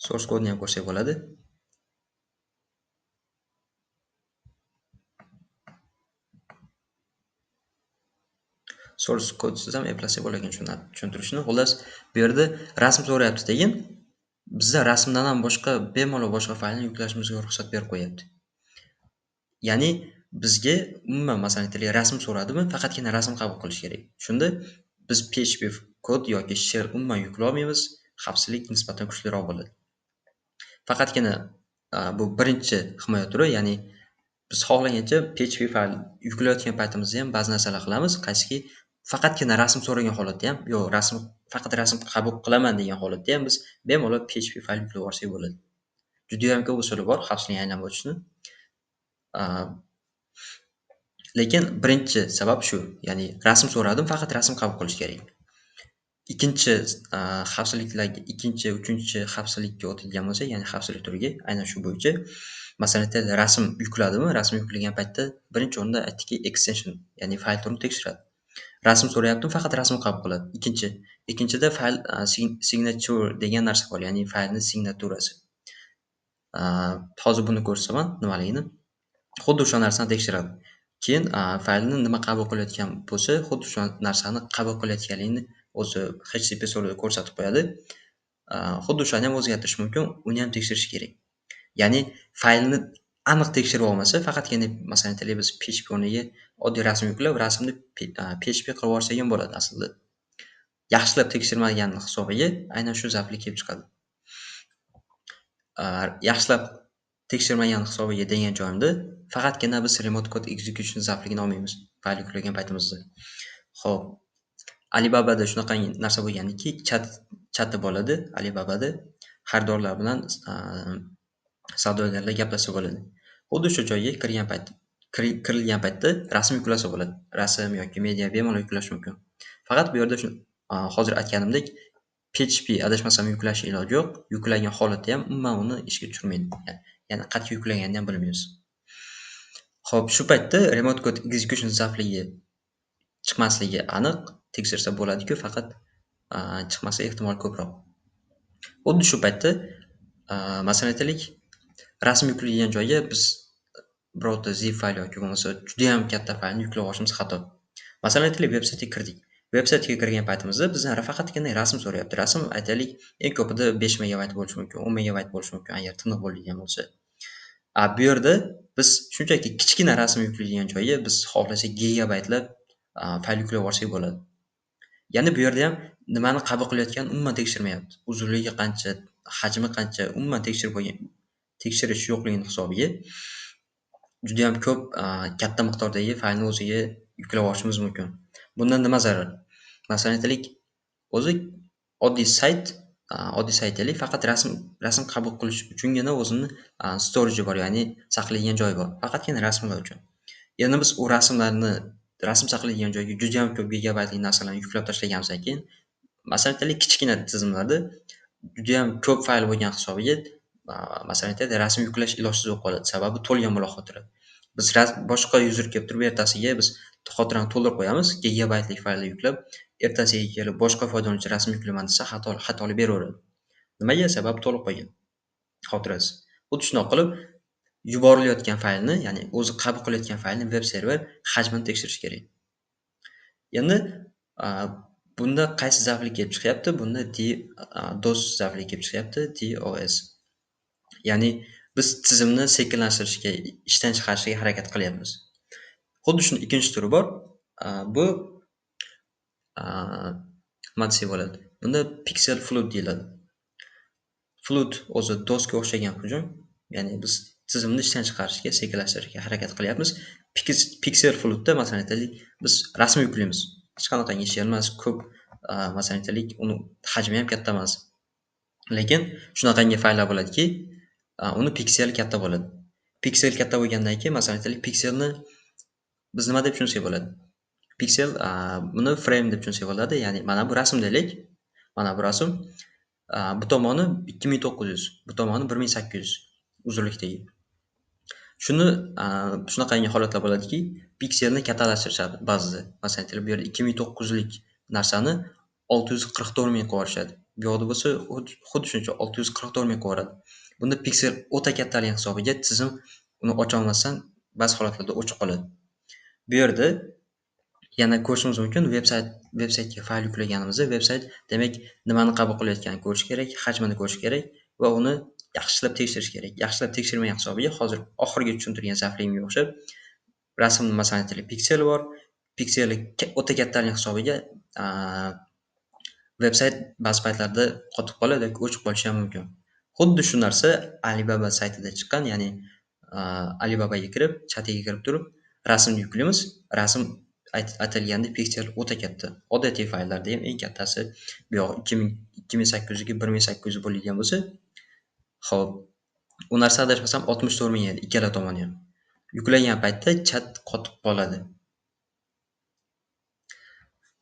Source kodini ham ko'rsak bo'ladi. Source kodsiz ham eplasak bo'lagan tushuntirishni. Xullas, bu yerda rasm so'rayapti degan, bizda rasmdan ham boshqa bemalol boshqa faylni yuklashimizga ruxsat berib qo'yapti. Ya'ni bizga umuman masalan aytaylik rasm so'radimi, faqatgina rasm qabul qilish kerak. Shunda biz PHP kod yoki shell umuman yuklay olmaymiz, xavfsizlik nisbatan kuchliroq bo'ladi. Faqatgina bu birinchi himoya turi, ya'ni biz xohlagancha PHP fayl yuklayotgan paytimizda ham ba'zi narsalar qilamiz, qaysiki faqatgina rasm so'ragan holatda ham, faqat rasm qabul qilaman degan holatda ham biz bemalol PHP fayl yuklab olsak bo'ladi. Juda ham ko'p usuli bor xavfsizlikni aniqlab o'tishni. Lekin birinchi sabab shu, ya'ni rasm so'radim, faqat rasm qabul qilish kerak. Ikkinchi uchinchi xavfsizlikka o'tilgan bo'lsa, ya'ni xavfsizlik turiga aynan shu bo'yicha, masalan, rasm yukladimi, rasm yuklagan paytda birinchi o'rinda aytdiki extension, ya'ni fayl turini tekshiradi. Rasm so'rayaptimi, faqat rasm qabul qiladi. Ikkinchida fayl signature degan narsa bor, ya'ni faylning signaturasi. Hozir buni ko'rsaman nimaligini. Xuddi o'sha narsani tekshiradi. Keyin faylni nima qabul qilayotgan bo'lsa, xuddi o'sha narsani qabul qilayotganligini o'zi HTTP serverda ko'rsatib qo'yadi. Xuddi o'shani ham o'zgartirish mumkin, uni ham tekshirish kerak. Ya'ni faylni aniq tekshirib olmasa, faqatgina masalan aytaylik biz PHP o'rniga oddiy rasm yuklab, rasmni PHP qilib yuborsak ham bo'ladi aslida. Yaxshilab tekshirmagan hisobiga aynan shu zaflik kelib chiqadi. Yaxshilab tekshirmagan hisobiga degan joyimda faqatgina biz remote code execution zafligini olmaymiz fayl yuklagan paytimizda. Xo'p, Alibabada shunaqa narsa bo'lgandiki, chat bo'ladi. Alibabada xaridorlar bilan savdogarlar gaplashsa bo'ladi. Xuddi shu joyga kirilgan paytda rasm yuklasa bo'ladi. Rasm yoki media bemalol yuklash mumkin. Faqat bu yerda hozir aytganimdek PHP adashmasam yuklash iloji yo'q. Yuklagan holatda ham umuman uni ishga tushirmaydi. Ya'ni qat'iy yuklaganini ham bilmaymiz. Xo'p, shu paytda remote code execution zafligi chiqmasligi aniq, tekshirsa bo'ladi-ku, faqat chiqmasa ehtimol ko'proq. Xuddi shu paytda masalan aytaylik, rasm yuklangan joyga biz birorta zip fayl yoki bo'lmasa juda ham katta faylni yuklab olishimiz xato. Masalan aytaylik, veb-saytga kirdik. Veb-saytga kirgan paytimizda bizdan faqatgina rasm so'rayapti. Rasm aytaylik, eng ko'pida 5 megabayt bo'lishi mumkin, 10 megabayt bo'lishi mumkin agar tiniq bo'ladigan bo'lsa. Bu yerda biz shunchaki kichkina rasm yuklaydigan joyga biz xohlasak gigabaytlab fayl yuklab olsak bo'ladi. Ya'ni bu yerda ham nimani qabul qilayotganini umuman tekshirmayapti. Uzunligi qancha, hajmi qancha, umuman tekshirish yo'qligini hisobiga juda ham ko'p katta miqdordagi faylni o'ziga yuklab olishimiz mumkin. Bundan nima zarar? Masalan aytaylik, o'zi oddiy sayt aytaylik, faqat rasm qabul qilish uchungina o'zini storage bor, ya'ni saqlaydigan joyi bor. Faqatgina rasmlar uchun. Endi biz u rasm saqlaydigan joyga juda ham ko'p gigabaytlik narsalarni yuklab tashlaganimizdan keyin, masalan aytaylik, kichkina tizimlarda juda ham ko'p fayl bo'lgan hisobiga, masalan aytaylik, rasm yuklash ilojsiz bo'lib qoladi. Sababi to'lgan bo'la xotira. Biz boshqa user kelib turib ertasiga biz xotirani to'ldirib qo'yamiz, gigabaytlik faylni yuklab, ertasiga kelib boshqa foydalanuvchi rasm yuklayman desa xatolik beraveradi. Nimaga? Sababi to'lib qolgan xotirasi. Xuddi shunaqa qilib yuborilayotgan faylni, ya'ni o'zi qabul qilayotgan faylni web server hajmini tekshirish kerak. Endi bunda qaysi zaflik kelib chiqyapti? Bunda DOS zafligi kelib chiqyapti, DOS. Ya'ni biz tizimni sekinlashtirishga, ishdan chiqarishga harakat qilyapmiz. Xuddi shuni ikkinchi turi bor. Bu nima desa bo'ladi? Bunda pixel flood deyiladi. Flood o'zi DOSga o'xshagan hujum. Ya'ni biz tizimni ishdan chiqarishga, sekinlashtirishga harakat qilyapmiz. Pixel floodda masalan aytaylik, biz rasm yuklaymiz. Hech qanaqa ish emas, ko'p masalan aytaylik, uni hajmi ham katta emas. Lekin shunaqangi fayllar bo'ladiki, uni piksel katta bo'ladi. Piksel katta bo'lgandan keyin masalan aytaylik, pikselni biz nima deb tushunsak bo'ladi? Piksel buni frame deb tushunsak bo'ladi. Ya'ni mana bu rasm deylik. Mana bu rasm. Bu tomoni 2900, bu tomoni 1800 uzunlikdagi. Shunaqangi holatlar bo'ladiki, pikselni kattalashtirishadi ba'zida. Masalan aytaylik, bu yerda 2900 lik narsani 644 ming qilib yuborishadi. bu yoqda bo'lsa xuddi shuncha 644 ming qilaveradi. Bunda piksel o'ta kattaligi hisobiga tizim uni ocha olmasdan ba'zi holatlarda o'chib qoladi. Bu yerda yana ko'rishimiz mumkin, veb-saytga fayl yuklaganimizda veb-sayt demak nimani qabul qilayotganini ko'rish kerak, hajmini ko'rish kerak va uni yaxshilab tekshirish kerak. Yaxshilab tekshirmagan hisobiga hozir oxirgi tushuntirgan zaifligimga o'xshab rasmni masalan aytaylik pikseli bor, pikseli o'ta kattaligi hisobiga veb-sayt ba'zi paytlarda qotib qoladi yoki o'chib qolishi ham mumkin. Xuddi shu narsa Alibaba saytida chiqqan, ya'ni Alibabaga kirib, chatiga kirib turib rasmni yuklaymiz. Rasm aytilganda piksel o'ta katta. Odatiy fayllarda ham eng kattasi bu yoq 2800 ga 1800 bo'ladigan bo'lsa, xo'p, u narsa adashmasam 64 ming edi ikkala tomoni ham. Yuklagan paytda chat qotib qoladi.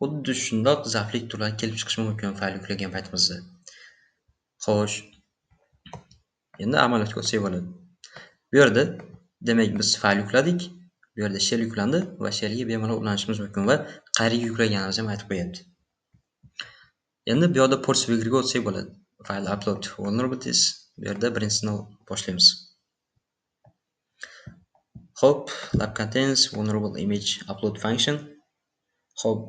Xuddi shundoq zaiflik turlari kelib chiqishi mumkin fayl yuklagan paytimizda. Xo'sh, endi amaliyotga o'tsak bo'ladi. Bu yerda demak biz fayl yukladik. Bu yerda shell yuklandi va shellga bemalol ulanishimiz mumkin va qayerga yuklaganimizni ham aytib qo'yapti. Endi bu yerda port swiggerga o'tsak bo'ladi. File upload vulnerabilities. Bu yerda birinchisini boshlaymiz. Xo'p, lab contains vulnerable image upload function. Xo'p,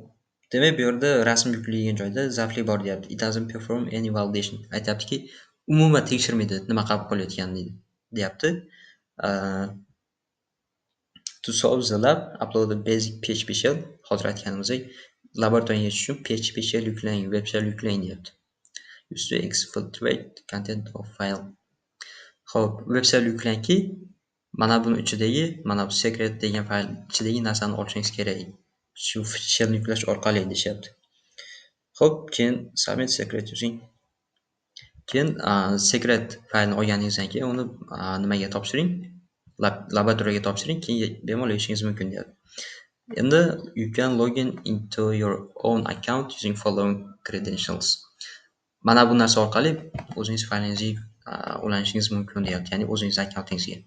demak bu yerda rasm yuklangan joyda zaiflik bor deyapti. It doesn't perform any validation. Aytayaptiki, umuman tekshirmaydi nima qabul qilayotganini deyapti. To solve the lab, upload a basic PHP shell. Hozir aytganimizdek, laboratoriyaga tushib PHP shell yuklang, web shell yuklang deyapti. Use to exfiltrate content of file. Xo'p, web shell yuklanki, mana buni ichidagi, mana bu secret degan fayl ichidagi narsani olishingiz kerak. Shu shell yuklash orqali deyapti. Xo'p, keyin submit secret using. Keyin secret faylni olganingizdan keyin uni nimaga topshiring? Laboratoriyaga topshiring, keyin bemalol erishishingiz mumkin deyapti. Endi you can login into your own account using following credentials. Mana bu narsa orqali o'zingiz faylingizga ulanishingiz mumkin deyapti, ya'ni o'zingiz akkauntingizga.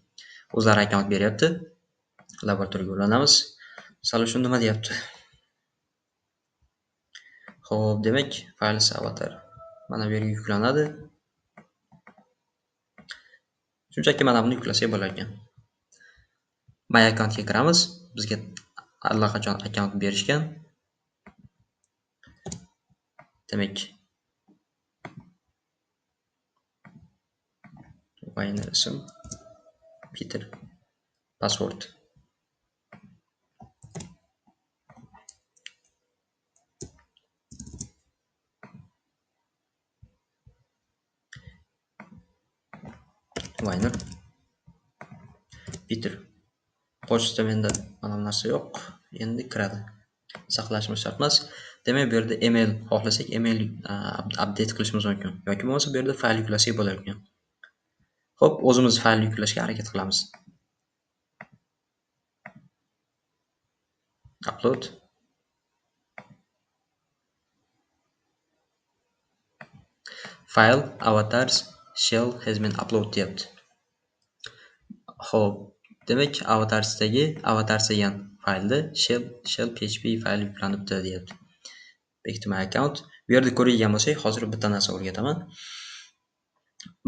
O'zlari akkaunt beryapti. Laboratoriyaga ulanamiz. Solution nima deyapti? Xo'p, demak, files avatar mana bu yerga yuklanadi. Shunchaki mana buni yuklasak bo'lar ekan. My accountga kiramiz. Bizga allaqachon akkaunt berishgan. Demak, ism Peter, password Vayner Peter. Pochta menda mana bu narsa yo'q. Endi kiradi. Saqlashimiz shart emas. Demak, bu yerda email xohlasak, email update qilishimiz mumkin. Yoki bo'lmasa bu yerda fayl yuklasak bo'lar ekan. Xo'p, o'zimiz fayl yuklashga harakat qilamiz. Upload. File avatars shell has been uploaded deyapti. Xo'p, demak avatarsdagi avatars degan faylda shell php fayl yuklanibdi deyapti. Back to my account. Bu yerda ko'rgan bo'lsak, hozir bitta narsa o'rgataman.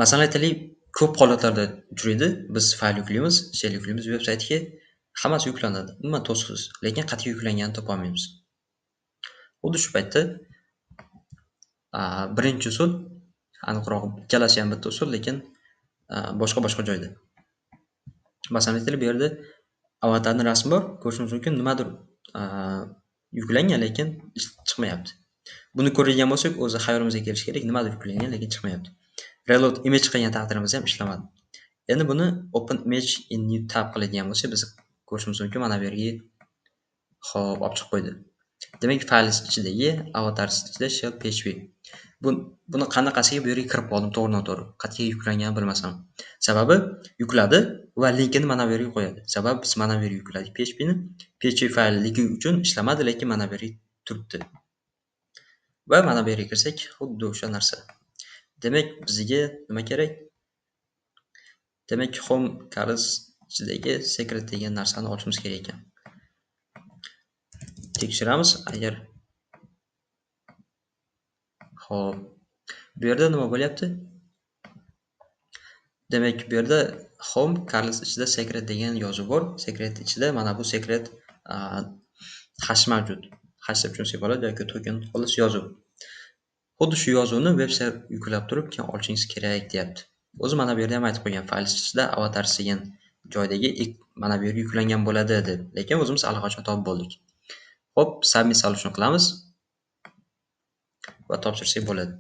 Masalan, aytaylik, ko'p holatlarda uchraydi. Biz fayl yuklaymiz, shell yuklaymiz, veb-saytga hammasi yuklanadi. Umuman to'siqsiz, lekin qayerga yuklanganini topa olmaymiz. Xuddi shu paytda birinchi usul, aniqroq ikkalasi ham bitta usul, lekin boshqa joyda. Masalan, aytaylik, bu yerda avatarning rasmi bor, ko'rishimiz mumkin, nimadir yuklangan, lekin chiqmayapti. Buni ko'rgan bo'lsak, o'zi xayolimizga kelish kerak, nimadir yuklangan, lekin chiqmayapti. Reload image qilgan taqdirimizda ham ishlamadi. Endi buni open image in new tab qiladigan bo'lsak, biz ko'rishimiz mumkin, mana bu yerga xo'p olib chiqib qo'ydi. Demak, fayl ichidagi avatar ichida shell php. Buni qanaqasiga bu yerga kirib qoldim to'g'ridan-to'g'ri. Qayerga yuklanganini bilmasam. Sababi yukladi va linkini mana bu yerga qo'yadi. Sababi biz mana bu yerga yukladik phpni. PHP faylligi uchun ishlamadi, lekin mana bu yerga turibdi. Va mana bu yerga kirsak, xuddi o'sha narsa. Demak, bizga nima kerak? Demak, home cards ichidagi secret degan narsani olishimiz kerak ekan. Tekshiramiz, agar xo'p, Bu yerda nima bo'lyapti? Demak, bu yerda home Carlos ichida secret degan yozuv bor. Secret ichida mana bu secret hash mavjud. Hash deb tushunsak bo'ladi yoki token xolos yozuv. Xuddi shu yozuvni veb-sayt yuklab turib keyin olishingiz kerak deyapti. O'zi mana bu yerda ham aytib qo'ygan, fayl ichida avatars degan joydagi mana bu yerga yuklangan bo'ladi deb. Lekin o'zimiz allaqachon topib bo'ldik. Xo'p, submit solution qilamiz va topshirsak bo'ladi.